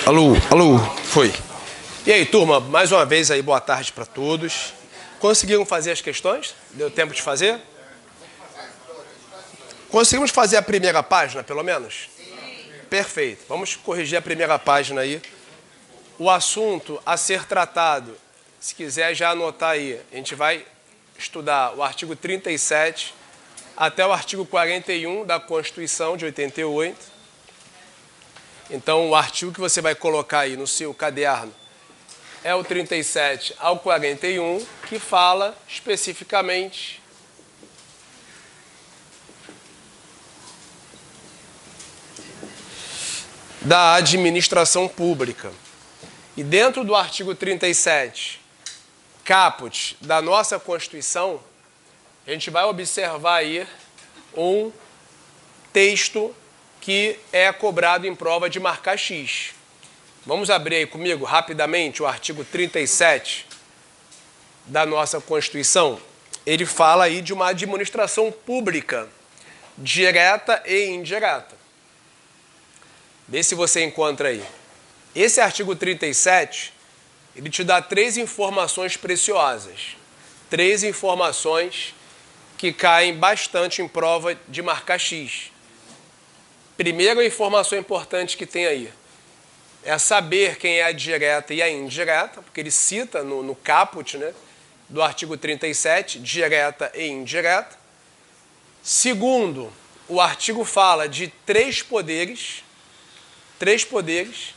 Alô, alô, foi. E aí, turma, mais uma vez aí, boa tarde para todos. Conseguiram fazer as questões? Deu tempo de fazer? Conseguimos fazer a primeira página, pelo menos? Sim. Perfeito. Vamos corrigir a primeira página aí. O assunto a ser tratado, se quiser já anotar aí, a gente vai estudar o artigo 37 até o artigo 41 da Constituição de 88. Então, o artigo que você vai colocar aí no seu caderno é o 37 ao 41, que fala especificamente da administração pública. E dentro do artigo 37, caput da nossa Constituição, a gente vai observar aí um texto que é cobrado em prova de marcar X. Vamos abrir aí comigo rapidamente o artigo 37 da nossa Constituição. Ele fala aí de uma administração pública, direta e indireta. Vê se você encontra aí. Esse artigo 37, ele te dá 3 informações preciosas. 3 informações que caem bastante em prova de marcar X. Primeira informação importante que tem aí é saber quem é a direta e a indireta, porque ele cita no caput, né, do artigo 37, direta e indireta. Segundo, o artigo fala de 3 poderes. 3 poderes.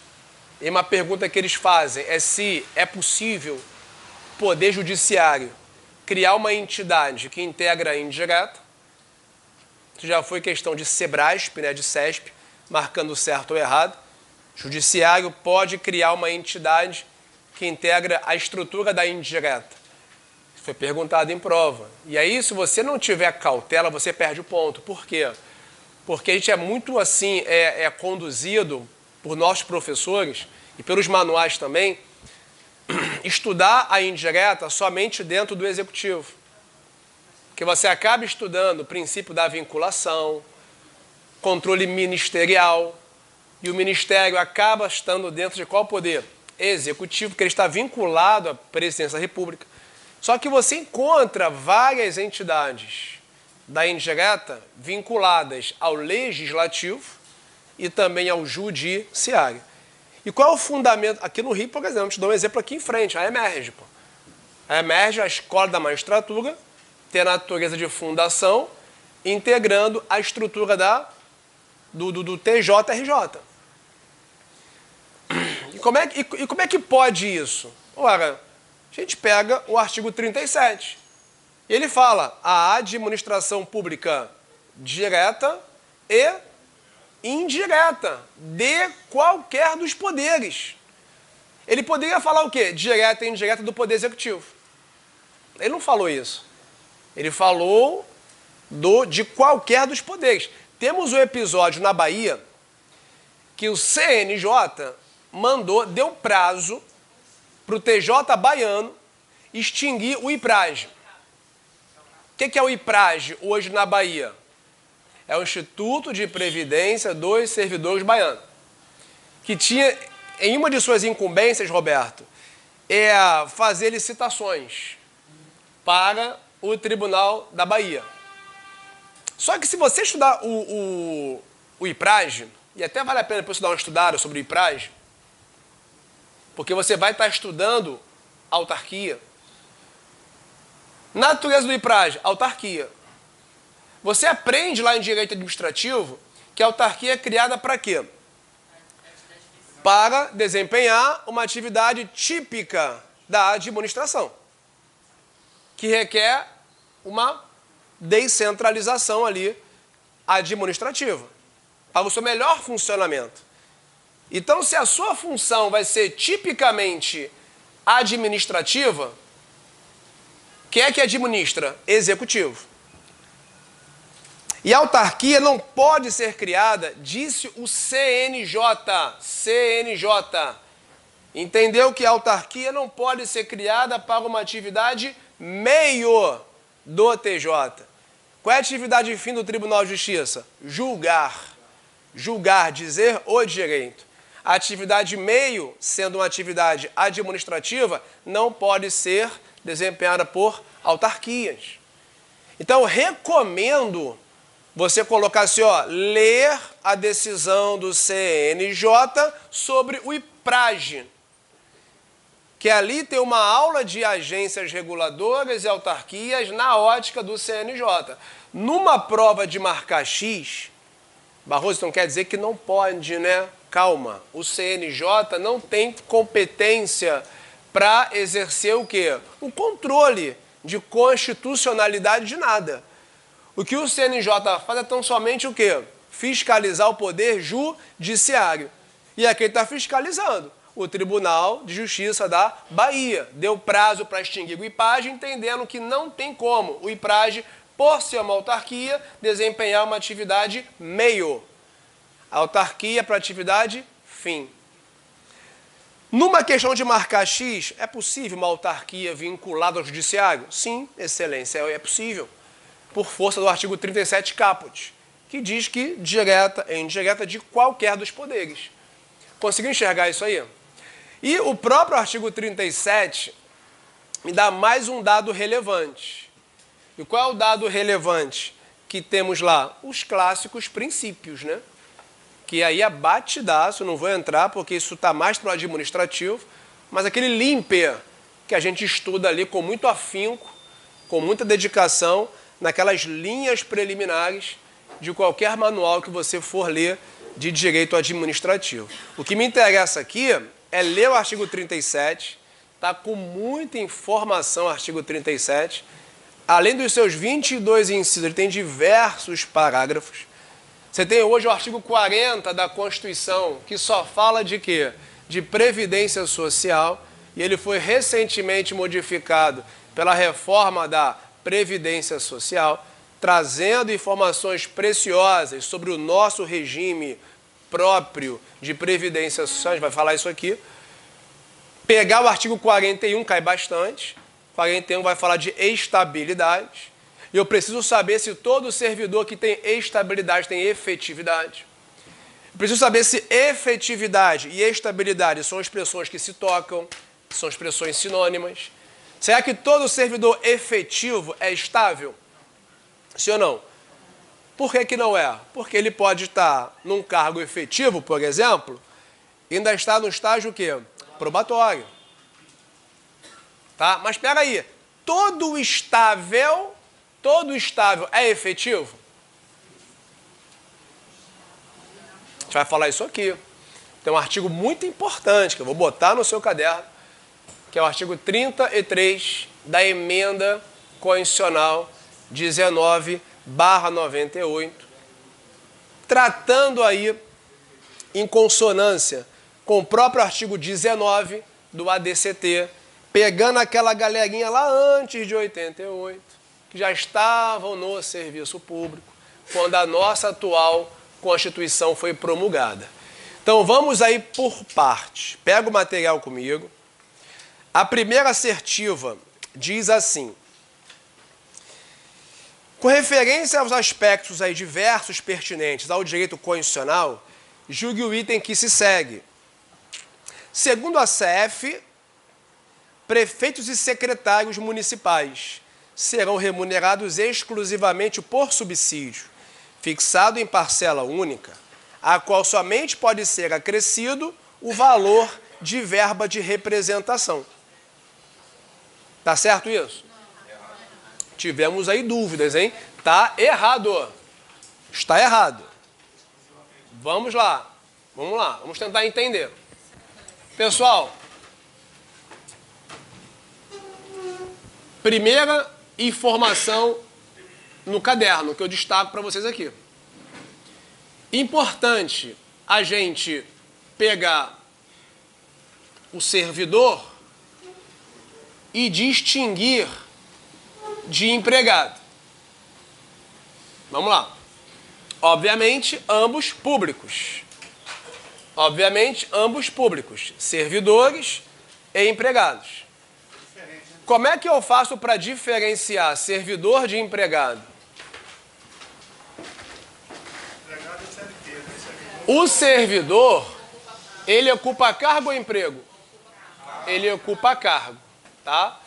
E uma pergunta que eles fazem é se é possível o Poder Judiciário criar uma entidade que integra a indireta. Isso já foi questão de Sebrasp, né, de CESP, marcando certo ou errado. O Judiciário pode criar uma entidade que integra a estrutura da indireta. Isso foi perguntado em prova. E aí, se você não tiver cautela, você perde o ponto. Por quê? Porque a gente é muito assim, conduzido por nossos professores e pelos manuais também, estudar a indireta somente dentro do executivo. Que você acaba estudando o princípio da vinculação, controle ministerial, e o ministério acaba estando dentro de qual poder? Executivo, porque ele está vinculado à presidência da República. Só que você encontra várias entidades da indireta vinculadas ao legislativo e também ao judiciário. E qual é o fundamento? Aqui no Rio, por exemplo, te dou um exemplo aqui em frente, a EMERGE. A EMERGE, a Escola da Magistratura, tem a natureza de fundação, integrando a estrutura do TJRJ. E como é que pode isso? Ora, a gente pega o artigo 37. E ele fala a administração pública direta e indireta de qualquer dos poderes. Ele poderia falar o quê? Direta e indireta do Poder Executivo. Ele não falou isso. Ele falou de qualquer dos poderes. Temos um episódio na Bahia que o CNJ deu prazo para o TJ baiano extinguir o IPRAGE. O que é o IPRAGE hoje na Bahia? É o Instituto de Previdência dos Servidores Baianos, que tinha, em uma de suas incumbências, Roberto, fazer licitações para o Tribunal da Bahia. Só que se você estudar o IPRAGE, e até vale a pena depois estudar uma estudada sobre o IPRAGE, porque você vai estar estudando autarquia. Natureza do IPRAGE, autarquia. Você aprende lá em Direito Administrativo que a autarquia é criada para quê? Para desempenhar uma atividade típica da administração, que requer uma descentralização ali administrativa, para o seu melhor funcionamento. Então, se a sua função vai ser tipicamente administrativa, quem é que administra? Executivo. E a autarquia não pode ser criada, disse o CNJ. Entendeu que a autarquia não pode ser criada para uma atividade meio do TJ. Qual é a atividade fim do Tribunal de Justiça? Julgar. Julgar, dizer o direito. A atividade meio, sendo uma atividade administrativa, não pode ser desempenhada por autarquias. Então, recomendo você colocar assim, ó, ler a decisão do CNJ sobre o IPRAGE, que ali tem uma aula de agências reguladoras e autarquias na ótica do CNJ. Numa prova de marcar X, Barroso, não quer dizer que não pode, né? Calma, o CNJ não tem competência para exercer o quê? O controle de constitucionalidade de nada. O que o CNJ faz é tão somente o quê? Fiscalizar o poder judiciário. E aqui ele está fiscalizando. O Tribunal de Justiça da Bahia deu prazo para extinguir o IPRAGE, entendendo que não tem como o IPRAGE, por ser uma autarquia, desempenhar uma atividade meio. A autarquia para atividade fim. Numa questão de marcar X, é possível uma autarquia vinculada ao judiciário? Sim, excelência, é possível. Por força do artigo 37 caput, que diz que direta e indireta de qualquer dos poderes. Conseguiu enxergar isso aí? E o próprio artigo 37 me dá mais um dado relevante. E qual é o dado relevante que temos lá? Os clássicos princípios, né? Que aí é batidaço, não vou entrar porque isso está mais para o administrativo, mas aquele limper que a gente estuda ali com muito afinco, com muita dedicação, naquelas linhas preliminares de qualquer manual que você for ler de direito administrativo. O que me interessa aqui é ler o artigo 37, está com muita informação o artigo 37, além dos seus 22 incisos, ele tem diversos parágrafos. Você tem hoje o artigo 40 da Constituição, que só fala de quê? De previdência social, e ele foi recentemente modificado pela reforma da Previdência Social, trazendo informações preciosas sobre o nosso regime próprio de previdência social, a gente vai falar isso aqui. Pegar o artigo 41 cai bastante, 41 vai falar de estabilidade, e eu preciso saber se todo servidor que tem estabilidade tem efetividade. Eu preciso saber se efetividade e estabilidade são expressões que se tocam, são expressões sinônimas. Será que todo servidor efetivo é estável? Sim ou não? Por que que não é? Porque ele pode estar num cargo efetivo, por exemplo, e ainda está no estágio o quê? Probatório. Tá? Mas espera aí, todo estável é efetivo? A gente vai falar isso aqui. Tem um artigo muito importante que eu vou botar no seu caderno, que é o artigo 33 da Emenda Constitucional 19/98, tratando aí em consonância com o próprio artigo 19 do ADCT, pegando aquela galerinha lá antes de 88, que já estavam no serviço público, quando a nossa atual Constituição foi promulgada. Então vamos aí por parte. Pega o material comigo. A primeira assertiva diz assim: com referência aos aspectos aí diversos pertinentes ao direito constitucional, julgue o item que se segue. Segundo a CF, prefeitos e secretários municipais serão remunerados exclusivamente por subsídio, fixado em parcela única, a qual somente pode ser acrescido o valor de verba de representação. Tá certo isso? Tivemos aí dúvidas, hein? Tá errado. Está errado. Vamos lá. Vamos tentar entender. Pessoal, primeira informação no caderno que eu destaco para vocês aqui. Importante a gente pegar o servidor e distinguir de empregado. Vamos lá. Obviamente, ambos públicos. Servidores e empregados. Como é que eu faço para diferenciar servidor de empregado? O servidor, Ele ocupa cargo ou emprego? Ele ocupa cargo, tá?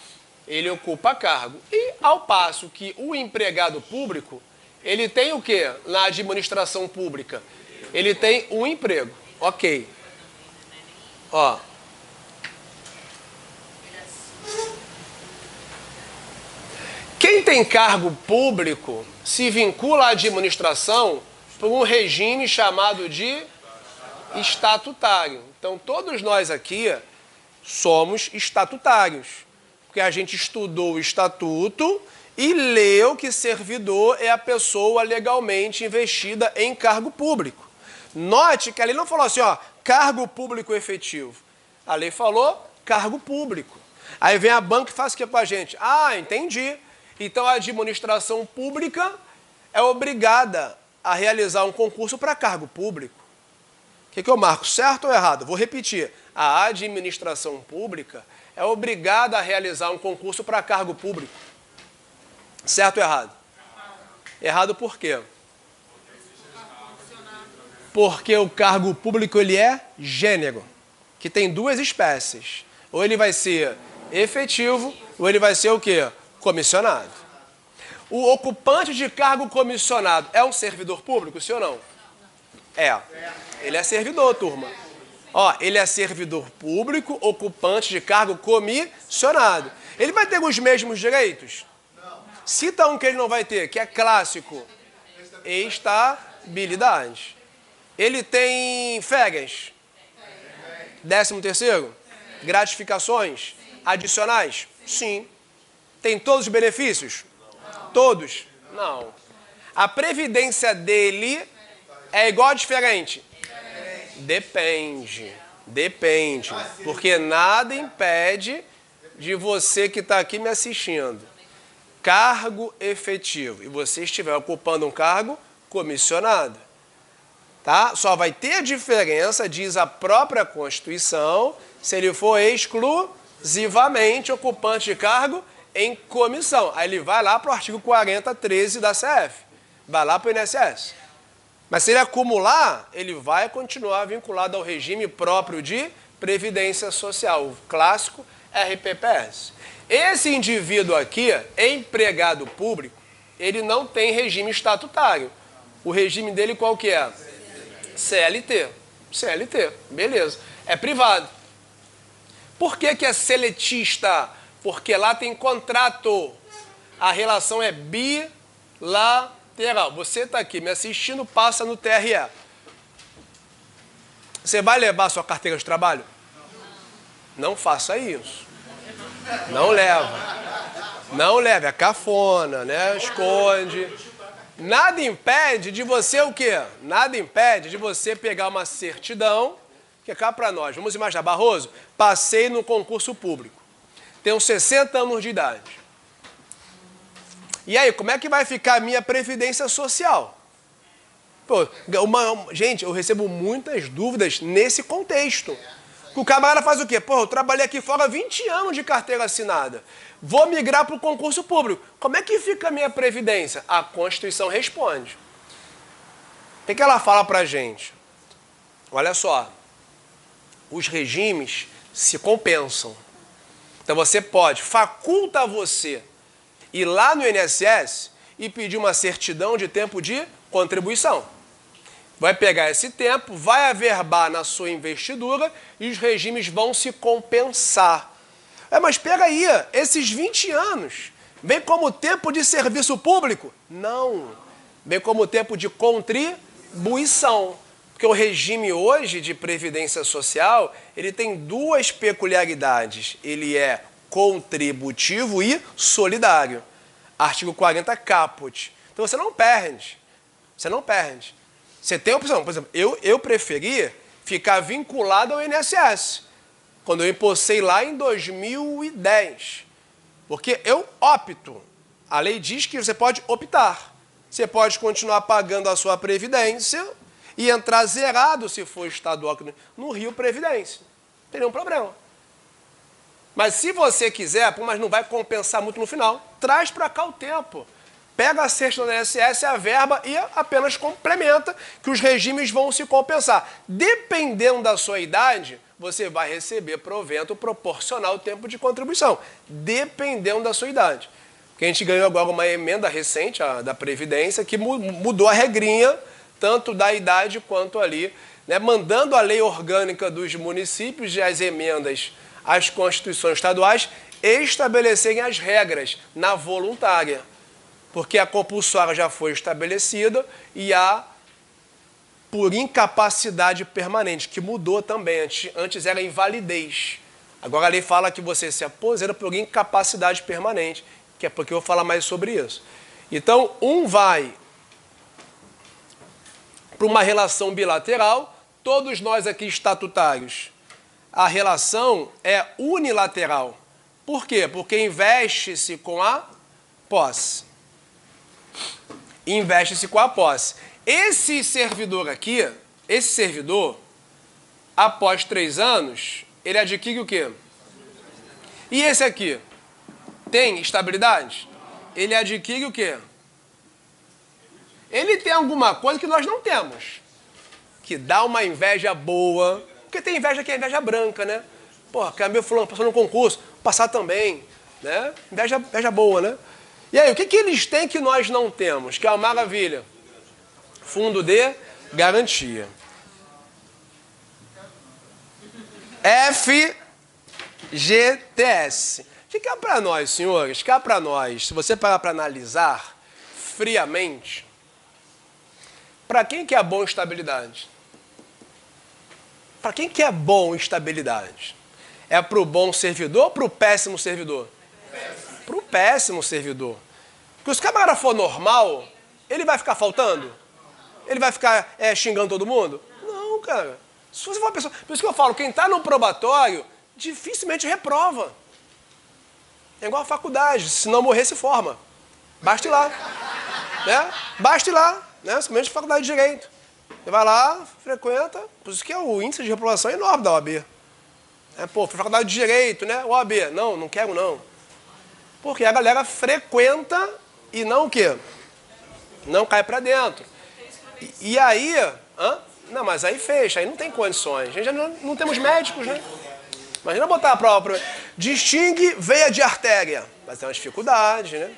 Ele ocupa cargo. E ao passo que o empregado público, ele tem o quê na administração pública? Ele tem um emprego. Ok. Ó. Quem tem cargo público se vincula à administração por um regime chamado de estatutário. Então, todos nós aqui somos estatutários, porque a gente estudou o estatuto e leu que servidor é a pessoa legalmente investida em cargo público. Note que a lei não falou assim, ó, cargo público efetivo. A lei falou cargo público. Aí vem a banca e faz o que com a gente? Ah, entendi. Então a administração pública é obrigada a realizar um concurso para cargo público. O que eu marco? Certo ou errado? Vou repetir. A administração pública é obrigada a realizar um concurso para cargo público. Certo ou errado? Errado por quê? Porque o cargo público ele é gênero, que tem duas espécies. Ou ele vai ser efetivo, ou ele vai ser o quê? Comissionado. O ocupante de cargo comissionado é um servidor público, sim ou não? É. Ele é servidor, turma. Ó, ele é servidor público, ocupante de cargo comissionado. Ele vai ter os mesmos direitos? Cita um que ele não vai ter, que é clássico. Estabilidade. Ele tem férias? 13º? Gratificações? Adicionais? Sim. Tem todos os benefícios? Todos? Não. A previdência dele é igual ou diferente? Depende. Depende. Porque nada impede de você que está aqui me assistindo. Cargo efetivo. E você estiver ocupando um cargo comissionado. Tá? Só vai ter diferença, diz a própria Constituição, se ele for exclusivamente ocupante de cargo em comissão. Aí ele vai lá para o artigo 40.13 da CF. Vai lá para o INSS. Mas se ele acumular, ele vai continuar vinculado ao regime próprio de Previdência Social, o clássico RPPS. Esse indivíduo aqui, empregado público, ele não tem regime estatutário. O regime dele qual que é? CLT. CLT, beleza. É privado. Por que que é seletista? Porque lá tem contrato. A relação é bilateral. Você está aqui me assistindo, passa no TRE. Você vai levar sua carteira de trabalho? Não faça isso. Não leva. Não leve. É cafona, né? Esconde. Nada impede de você o quê? Nada impede de você pegar uma certidão, que é cá para nós. Vamos imaginar, Barroso, passei no concurso público. Tenho 60 anos de idade. E aí, como é que vai ficar a minha previdência social? Pô, gente, eu recebo muitas dúvidas nesse contexto. O camarada faz o quê? Pô, eu trabalhei aqui fora 20 anos de carteira assinada. Vou migrar para o concurso público. Como é que fica a minha previdência? A Constituição responde. O que ela fala para a gente? Olha só. Os regimes se compensam. Então você pode, faculta você ir lá no INSS e pedir uma certidão de tempo de contribuição. Vai pegar esse tempo, vai averbar na sua investidura e os regimes vão se compensar. Mas pega aí, esses 20 anos, vem como tempo de serviço público? Não, vem como tempo de contribuição. Porque o regime hoje de previdência social, ele tem duas peculiaridades. Ele é contributivo e solidário. Artigo 40 caput. Então você não perde. Você não perde. Você tem a opção. Por exemplo, eu preferi ficar vinculado ao INSS. Quando eu empossei lá em 2010. Porque eu opto. A lei diz que você pode optar. Você pode continuar pagando a sua previdência e entrar zerado, se for estadual, no Rio Previdência. Não tem nenhum problema. Mas se você quiser, mas não vai compensar muito no final, traz para cá o tempo. pega a cesta do INSS, a verba e apenas complementa, que os regimes vão se compensar. Dependendo da sua idade, você vai receber provento proporcional ao tempo de contribuição, dependendo da sua idade. Porque a gente ganhou agora uma emenda recente, a da Previdência, que mudou a regrinha, tanto da idade quanto ali, né, mandando a lei orgânica dos municípios e as emendas às constituições estaduais estabelecerem as regras na voluntária. Porque a compulsória já foi estabelecida e a por incapacidade permanente, que mudou também. Antes era invalidez. Agora a lei fala que você se aposenta por incapacidade permanente, que é porque eu vou falar mais sobre isso. Então, um vai para uma relação bilateral, todos nós aqui estatutários, a relação é unilateral. Por quê? Porque investe-se com a posse. Investe-se com a posse. Esse servidor aqui, após 3 anos, ele adquire o quê? E esse aqui, tem estabilidade? Ele adquire o quê? Ele tem alguma coisa que nós não temos, que dá uma inveja boa, porque tem inveja que é inveja branca, né? Porra, que meu fulano passou no concurso, passar também, né? Inveja boa, né? E aí, o que eles têm que nós não temos? Que é uma maravilha. Fundo de garantia. FGTS. Fica para nós, senhores, fica para nós, se você parar para analisar friamente, para quem que é bom estabilidade? Para quem que é bom estabilidade? É para o bom servidor ou para o péssimo servidor? Para o péssimo servidor. Porque se o camarada for normal, ele vai ficar faltando? Ele vai ficar xingando todo mundo? Não, cara. Se você for uma pessoa... Por isso que eu falo, quem está no probatório, dificilmente reprova. É igual a faculdade, se não morrer, se forma. Basta ir lá. Né? Basta ir lá, né? Somente faculdade de Direito. Você vai lá, frequenta, por isso que o índice de reprovação é enorme da OAB. Pô, faculdade de Direito, né? OAB, não quero não. Porque a galera frequenta e não o quê? Não cai pra dentro. E aí, não, mas aí fecha, aí não tem condições. A gente já não temos médicos, né? Imagina botar a prova. Distingue veia de artéria. Mas tem umas dificuldades, né?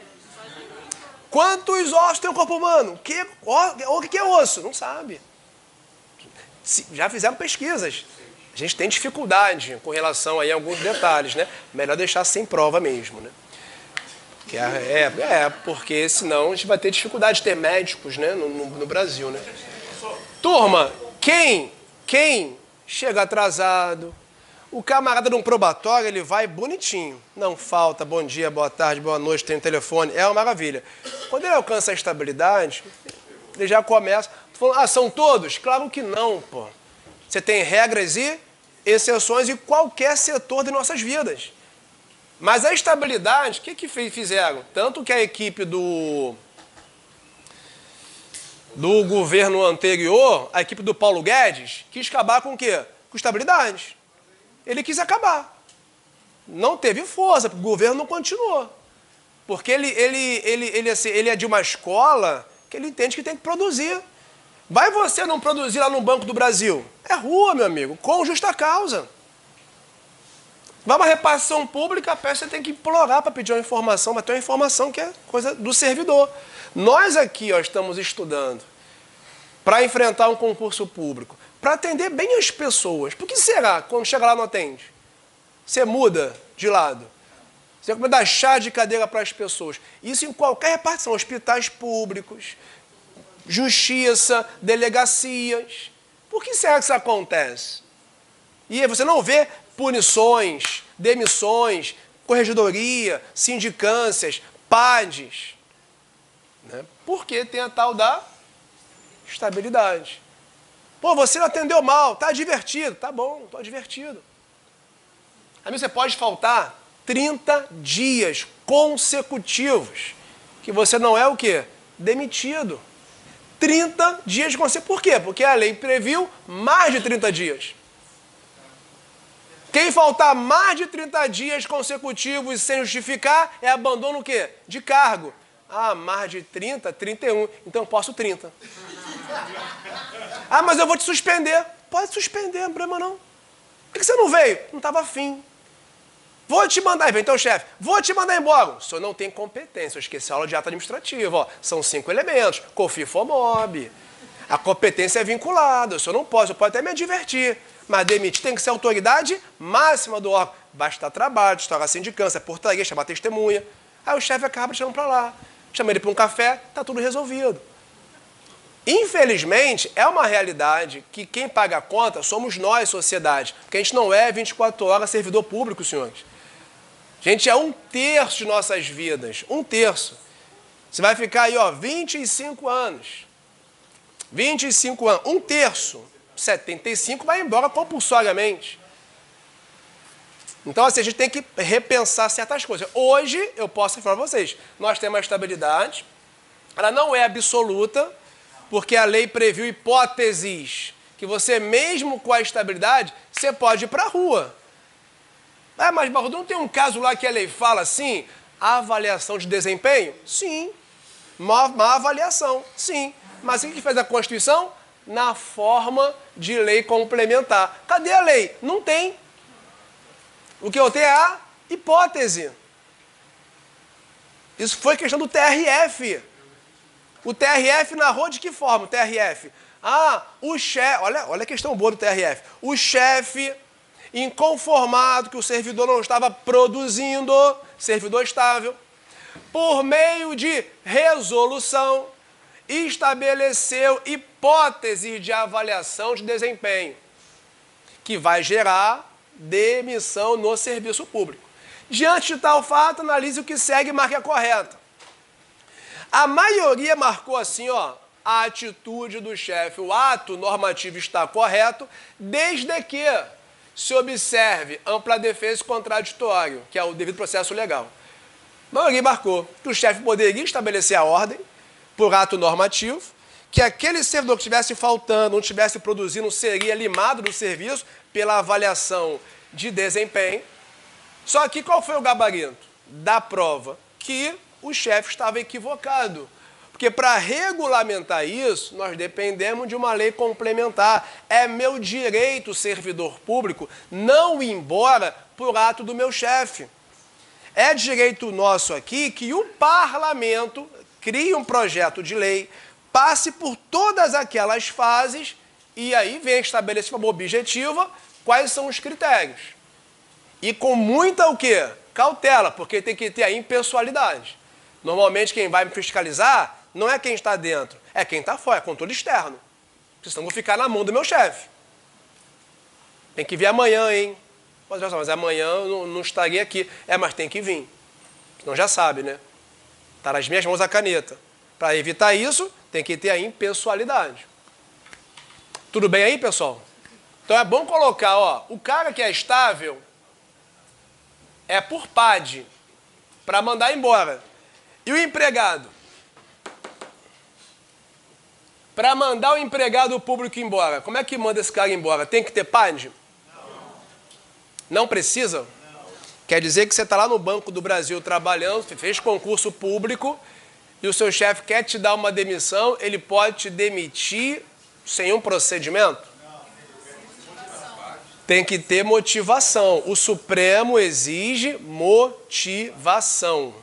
Quantos ossos tem o corpo humano? O que é osso? Não sabe. Já fizeram pesquisas. A gente tem dificuldade com relação aí a alguns detalhes, né? Melhor deixar sem prova mesmo, né? Porque senão a gente vai ter dificuldade de ter médicos, né, no Brasil, né? Turma, quem chega atrasado, o camarada num probatório, ele vai bonitinho. Não falta, bom dia, boa tarde, boa noite, tem um telefone, é uma maravilha. Quando ele alcança a estabilidade, ele já começa... Falando, são todos? Claro que não, pô. Você tem regras e exceções em qualquer setor de nossas vidas. Mas a estabilidade, o que fizeram? Tanto que a equipe do governo anterior, a equipe do Paulo Guedes, quis acabar com o quê? Com estabilidade. Ele quis acabar. Não teve força, porque o governo não continuou. Porque ele é de uma escola que ele entende que tem que produzir. Vai você não produzir lá no Banco do Brasil? É rua, meu amigo, com justa causa. Vai uma repartição pública, a peça tem que implorar para pedir uma informação, mas tem uma informação que é coisa do servidor. Nós aqui estamos estudando para enfrentar um concurso público, para atender bem as pessoas. Por que será, quando chega lá não atende? Você muda de lado. Você começa a dar chá de cadeira para as pessoas. Isso em qualquer repartição, hospitais públicos, justiça, delegacias. Por que será que isso acontece? E aí você não vê punições, demissões, corregedoria, sindicâncias, PADs. Né? Porque tem a tal da estabilidade. Pô, você não atendeu mal, tá divertido. Tá bom, tô divertido. Aí você pode faltar 30 dias consecutivos que você não é o quê? Demitido. 30 dias consecutivos. Por quê? Porque a lei previu mais de 30 dias. Quem faltar mais de 30 dias consecutivos sem justificar é abandono o quê? De cargo. Ah, mais de 30, 31. Então eu posso 30. Ah, mas eu vou te suspender. Pode suspender, não tem problema não. Por que você não veio? Não estava afim. Vou te mandar, então, chefe, vou te mandar embora. O senhor não tem competência, eu esqueci a aula de ato administrativo. Ó. São 5 elementos, COFINS, FOMOB. A competência é vinculada, o senhor não pode, o senhor pode até me advertir. Mas demitir tem que ser a autoridade máxima do órgão. Basta dar trabalho, instaurar sindicância, portaria, chamar testemunha. Aí o chefe acaba chamando para lá. Chama ele para um café, está tudo resolvido. Infelizmente, é uma realidade que quem paga a conta somos nós, sociedade. Porque a gente não é 24 horas servidor público, senhores. A gente é 1/3 de nossas vidas. 1/3. Você vai ficar aí, ó, 25 anos. 25 anos. 1/3. 75 vai embora compulsoriamente. Então, assim, a gente tem que repensar certas coisas. Hoje, eu posso falar para vocês, nós temos uma estabilidade, ela não é absoluta, porque a lei previu hipóteses que você, mesmo com a estabilidade, você pode ir para a rua. Ah, mas, Barroso, não tem um caso lá que a lei fala assim, avaliação de desempenho? Sim. Má avaliação? Sim. Mas o que fez a Constituição? Na forma de lei complementar. Cadê a lei? Não tem. O que eu tenho é a hipótese. Isso foi questão do TRF. O TRF narrou de que forma? O TRF. Ah, o chefe... Olha a questão boa do TRF. O chefe, inconformado que o servidor não estava produzindo, servidor estável, por meio de resolução, estabeleceu hipótese de avaliação de desempenho, que vai gerar demissão no serviço público. Diante de tal fato, analise o que segue e marque a correta. A maioria marcou assim, ó, a atitude do chefe, o ato normativo está correto, desde que se observe ampla defesa e contraditório, que é o devido processo legal. A maioria marcou que o chefe poderia estabelecer a ordem por ato normativo, que aquele servidor que estivesse faltando, não estivesse produzindo, seria limado do serviço pela avaliação de desempenho. Só que qual foi o gabarito da prova? Que o chefe estava equivocado. Porque para regulamentar isso, nós dependemos de uma lei complementar. É meu direito, servidor público, não ir embora por ato do meu chefe. É direito nosso aqui que o parlamento crie um projeto de lei, passe por todas aquelas fases e aí vem estabelecer de forma objetiva quais são os critérios. E com muita o quê? Cautela, porque tem que ter a impessoalidade. Normalmente quem vai me fiscalizar não é quem está dentro, é quem está fora, é controle externo. Porque senão eu vou ficar na mão do meu chefe. Tem que vir amanhã, hein? Mas amanhã eu não estaria aqui. É, mas tem que vir. Senão já sabe, né? Está nas minhas mãos a caneta. Para evitar isso, tem que ter a impessoalidade. Tudo bem aí, pessoal? Então é bom colocar, ó, o cara que é estável é por PAD, para mandar embora. E o empregado? Para mandar o empregado público embora, como é que manda esse cara embora? Tem que ter PAD? Não precisa? Não. Quer dizer que você está lá no Banco do Brasil trabalhando, fez concurso público e o seu chefe quer te dar uma demissão, ele pode te demitir sem um procedimento? Não. Tem que ter motivação. O Supremo exige motivação.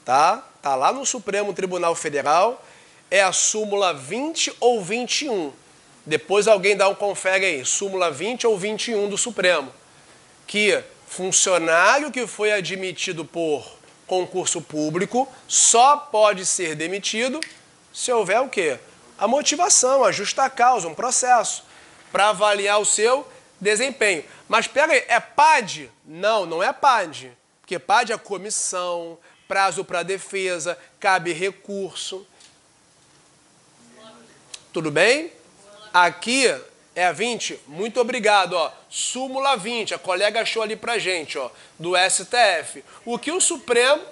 Tá? Tá lá no Supremo Tribunal Federal, é a súmula 20 ou 21. Depois alguém dá um confere aí, súmula 20 ou 21 do Supremo. Que funcionário que foi admitido por concurso público só pode ser demitido se houver o quê? A motivação, a justa causa, um processo para avaliar o seu desempenho. Mas pega aí, é PAD? Não, não é PAD. Porque PAD é comissão, prazo para defesa, cabe recurso. Tudo bem? Aqui é a 20, muito obrigado, ó. Súmula 20, a colega achou ali pra gente, ó, do STF. O que o Supremo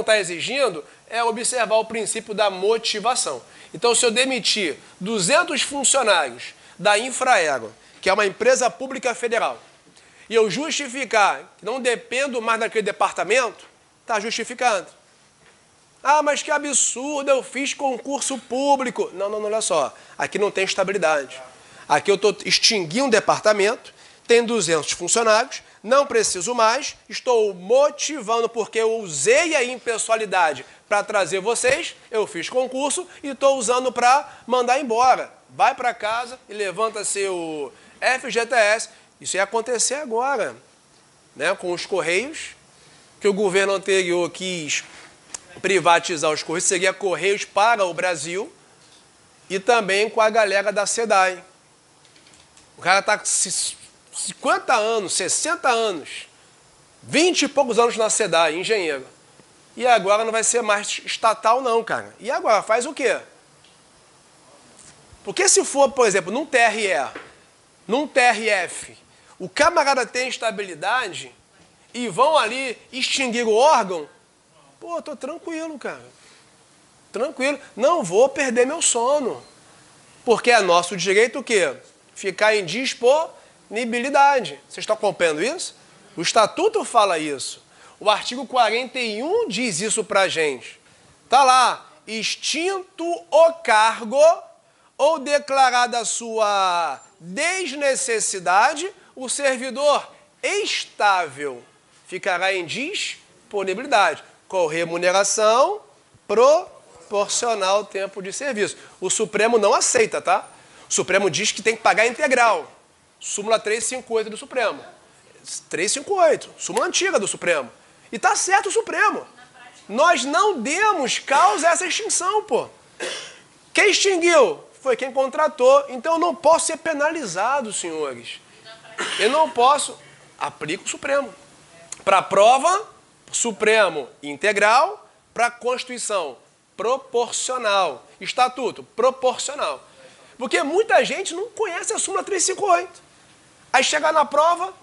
está exigindo é observar o princípio da motivação. Então, se eu demitir 200 funcionários da Infraero, que é uma empresa pública federal, e eu justificar que não dependo mais daquele departamento, está justificando. Ah, mas que absurdo, eu fiz concurso público. Não, olha só. Aqui não tem estabilidade. Aqui eu estou extinguindo um departamento, tem 200 funcionários, não preciso mais, estou motivando porque eu usei a impessoalidade para trazer vocês, eu fiz concurso e estou usando para mandar embora. Vai para casa e levanta seu FGTS. Isso ia acontecer agora, né, com os Correios, que o governo anterior quis privatizar os Correios, seria Correios para o Brasil, e também com a galera da SEDAI. O cara está com 50 anos, 60 anos, 20 e poucos anos na SEDAI, engenheiro. E agora não vai ser mais estatal não, cara. E agora, faz o quê? Porque se for, por exemplo, num TRE, num TRF, o camarada tem estabilidade e vão ali extinguir o órgão, pô, tô tranquilo, cara. Tranquilo. Não vou perder meu sono. Porque é nosso direito o quê? Ficar em disponibilidade. Vocês estão acompanhando isso? O Estatuto fala isso. O artigo 41 diz isso pra gente. Tá lá. Extinto o cargo ou declarada a sua desnecessidade, o servidor estável ficará em disponibilidade, com remuneração proporcional ao tempo de serviço. O Supremo não aceita, tá? O Supremo diz que tem que pagar integral. Súmula 358 do Supremo. 358, súmula antiga do Supremo. E tá certo o Supremo. Nós não demos causa a essa extinção, pô. Quem extinguiu? Foi quem contratou. Então eu não posso ser penalizado, senhores. Eu não posso... Aplica o Supremo. Para prova, Supremo integral. Para Constituição, proporcional. Estatuto, proporcional. Porque muita gente não conhece a súmula 358. Aí chega na prova,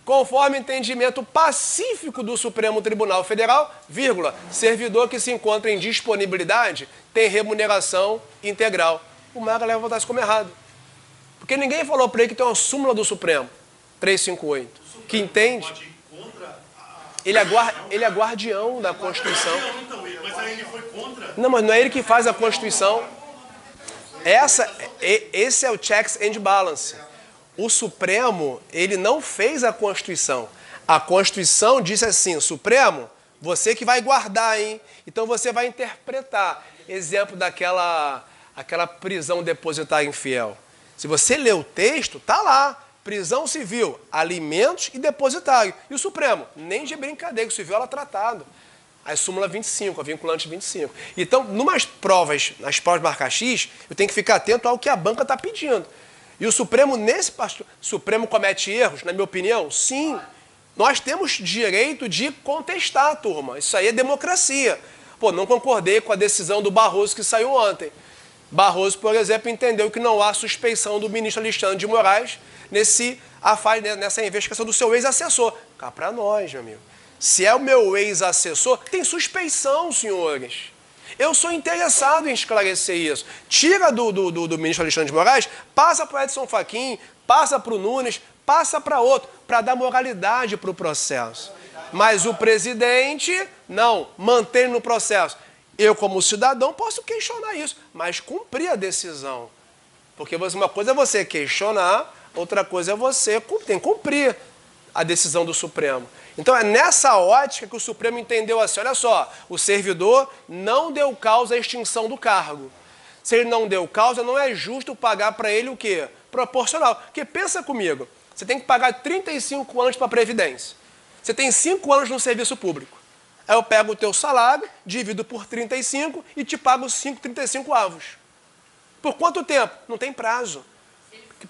conforme entendimento pacífico do Supremo Tribunal Federal, vírgula, servidor que se encontra em disponibilidade tem remuneração integral. O Maga leva votar isso como errado. Porque ninguém falou para ele que tem uma súmula do Supremo, 358, que entende. Ele é guardião da Constituição. Mas aí ele foi contra? Não, mas não é ele que faz a Constituição. Esse é o checks and balance. O Supremo, ele não fez a Constituição. A Constituição disse assim, Supremo, você que vai guardar, hein? Então você vai interpretar. Exemplo daquela prisão depositária infiel. Se você ler o texto, tá lá. Prisão civil, alimentos e depositário. E o Supremo? Nem de brincadeira, o civil era tratado. A súmula 25, a vinculante 25. Então, nas provas marca X, eu tenho que ficar atento ao que a banca está pedindo. E o Supremo, Supremo comete erros, na minha opinião? Sim. Nós temos direito de contestar, turma. Isso aí é democracia. Pô, não concordei com a decisão do Barroso que saiu ontem. Barroso, por exemplo, entendeu que não há suspeição do ministro Alexandre de Moraes nessa investigação do seu ex-assessor. Cá para nós, meu amigo. Se é o meu ex-assessor, tem suspeição, senhores. Eu sou interessado em esclarecer isso. Tira do ministro Alexandre de Moraes, passa para o Edson Fachin, passa para o Nunes, passa para outro, para dar moralidade para o processo. Mas o presidente, não, mantém no processo. Eu, como cidadão, posso questionar isso, mas cumprir a decisão. Porque uma coisa é você questionar, outra coisa é você tem que cumprir a decisão do Supremo. Então é nessa ótica que o Supremo entendeu assim, olha só, o servidor não deu causa à extinção do cargo. Se ele não deu causa, não é justo pagar para ele o quê? Proporcional. Porque pensa comigo, você tem que pagar 35 anos para a Previdência. Você tem 5 anos no serviço público. Aí eu pego o teu salário, divido por 35 e te pago 35 avos. Por quanto tempo? Não tem prazo.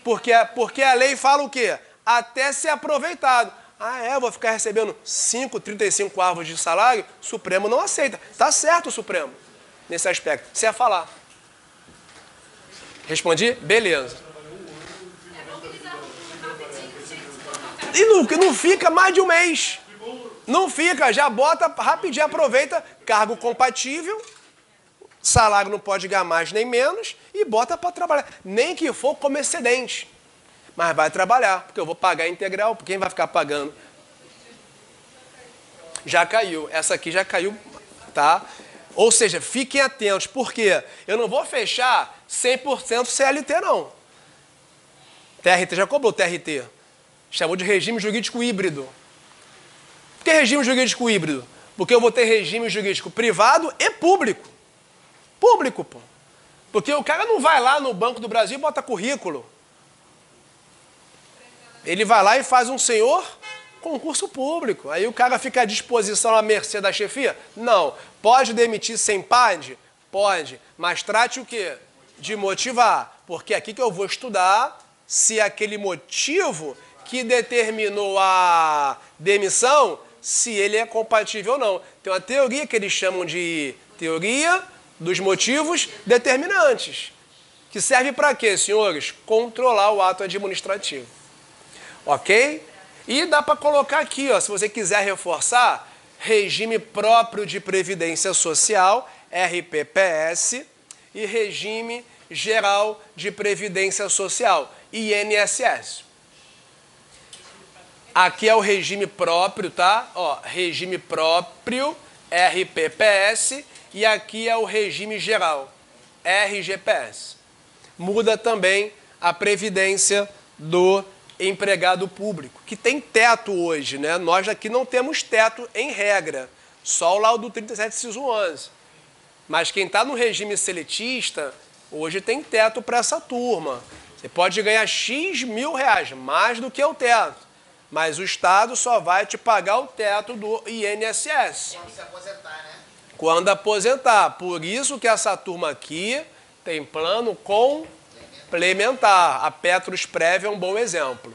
Porque a lei fala o quê? Até ser aproveitado. Ah, eu vou ficar recebendo 35 avos de salário? O Supremo não aceita. Tá certo o Supremo, nesse aspecto. Você ia falar. Respondi? Beleza. E não fica mais de um mês. Não fica, já bota rapidinho, aproveita, cargo compatível, salário não pode ganhar mais nem menos e bota para trabalhar. Nem que for como excedente. Mas vai trabalhar, porque eu vou pagar integral. Quem vai ficar pagando? Já caiu. Essa aqui já caiu, tá? Ou seja, fiquem atentos, porque eu não vou fechar 100% CLT, não. TRT, já cobrou TRT. Chamou de regime jurídico híbrido. Por que regime jurídico híbrido? Porque eu vou ter regime jurídico privado e público. Público, pô. Porque o cara não vai lá no Banco do Brasil e bota currículo. Ele vai lá e faz um senhor concurso público. Aí o cara fica à disposição à mercê da chefia? Não. Pode demitir sem PAD? Pode. Mas trate o quê? De motivar. Porque é aqui que eu vou estudar se aquele motivo que determinou a demissão, se ele é compatível ou não. Tem uma teoria que eles chamam de teoria dos motivos determinantes. Que serve para quê, senhores? Controlar o ato administrativo. Ok? E dá para colocar aqui, ó, se você quiser reforçar, regime próprio de previdência social, RPPS, e regime geral de previdência social, INSS. Aqui é o regime próprio, tá? Ó, regime próprio, RPPS, e aqui é o regime geral, RGPS. Muda também a previdência do empregado público, que tem teto hoje, né? Nós aqui não temos teto em regra, só o laudo 37 inciso 11. Mas quem está no regime seletista, hoje tem teto para essa turma. Você pode ganhar X mil reais, mais do que o teto. Mas o Estado só vai te pagar o teto do INSS. Quando se aposentar, né? Quando aposentar. Por isso que essa turma aqui tem plano complementar. A Petrus Prev é um bom exemplo.